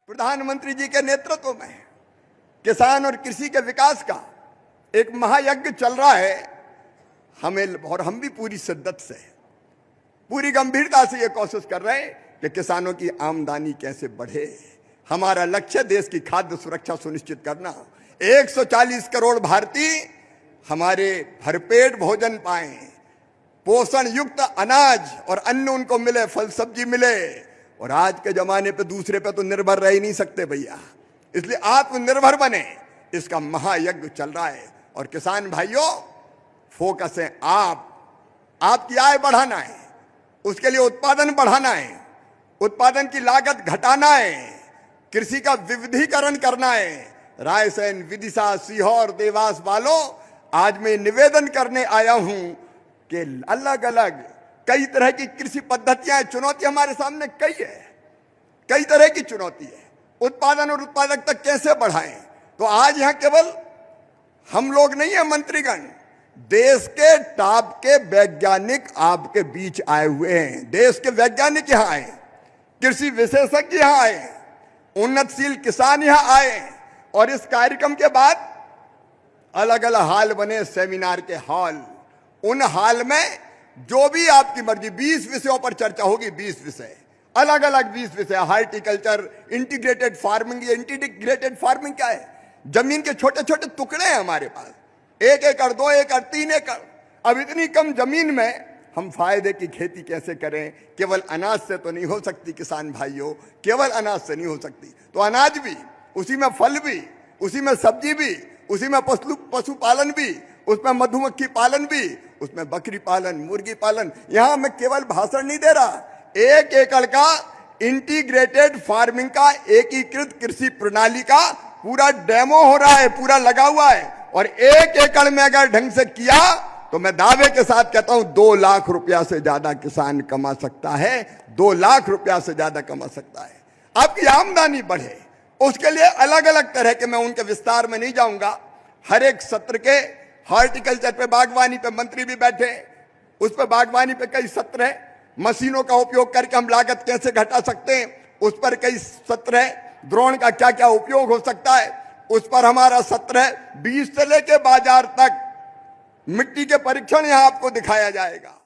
प्रधानमंत्री जी के नेतृत्व में किसान और कृषि के विकास का एक महायज्ञ चल रहा है। हम भी पूरी शिद्दत से, पूरी गंभीरता से ये कोशिश कर रहे हैं कि किसानों की आमदनी कैसे बढ़े। हमारा लक्ष्य देश की खाद्य सुरक्षा सुनिश्चित करना। 140 करोड़ भारतीय हमारे भरपेट भोजन पाएं, पोषण युक्त अनाज और अन्न उनको मिले, फल सब्जी मिले। और आज के जमाने पे दूसरे पे तो निर्भर रह ही नहीं सकते भैया, इसलिए आत्मनिर्भर बने, इसका महायज्ञ चल रहा है। और किसान भाइयों, फोकस है आपकी आय बढ़ाना है, उसके लिए उत्पादन बढ़ाना है, उत्पादन की लागत घटाना है, कृषि का विविधीकरण करना है। रायसेन, विदिशा, सीहोर, देवास वालों, आज मैं निवेदन करने आया हूं कि अलग अलग कई तरह की कृषि पद्धतियां, चुनौती हमारे सामने कई तरह की चुनौती है। उत्पादन और उत्पादकता कैसे बढ़ाएं? तो आज यहां केवल हम लोग नहीं है मंत्रीगण, देश के टॉप के वैज्ञानिक आपके बीच आए हुए हैं। देश के वैज्ञानिक यहां आए, कृषि विशेषज्ञ यहां आए, उन्नतशील किसान यहां आए। और इस कार्यक्रम के बाद अलग अलग हॉल बने, सेमिनार के हॉल। उन हॉल में जो भी आपकी मर्जी, 20 विषयों पर चर्चा होगी। 20 विषय, अलग अलग 20 विषय। Horticulture, integrated farming. ये इंटीग्रेटेड फार्मिंग क्या है? जमीन के छोटे छोटे टुकड़े हैं हमारे पास, 1 एकड़, 2 एकड़, 3 एकड़। अब इतनी कम जमीन में हम फायदे की खेती कैसे करें? केवल अनाज से तो नहीं हो सकती किसान भाइयों, केवल अनाज से नहीं हो सकती। तो अनाज भी, उसी में फल भी, उसी में सब्जी भी, उसी में पशुपालन भी, उसमें मधुमक्खी पालन भी, उसमें बकरी पालन, मुर्गी पालन। यहां मैं केवल भाषण नहीं दे रहा, 1 एकड़ का इंटीग्रेटेड फार्मिंग का, एकीकृत कृषि प्रणाली का पूरा डेमो हो रहा है, पूरा लगा हुआ है। और 1 एकड़ में अगर ढंग से किया तो मैं दावे के साथ कहता हूं 2 लाख रुपया से ज्यादा किसान कमा सकता है। 2 लाख रुपया से ज्यादा कमा सकता है। आपकी आमदनी बढ़े, उसके लिए अलग अलग तरह के, मैं उनके विस्तार में नहीं जाऊंगा। हर एक सत्र के हॉर्टिकल्चर पे, बागवानी पे मंत्री भी बैठे, उस पर बागवानी पे कई सत्र है। मशीनों का उपयोग करके हम लागत कैसे घटा सकते हैं, उस पर कई सत्र है। ड्रोन का क्या क्या उपयोग हो सकता है, उस पर हमारा सत्र है। बीज से लेके बाजार तक मिट्टी के परीक्षण यहां आपको दिखाया जाएगा।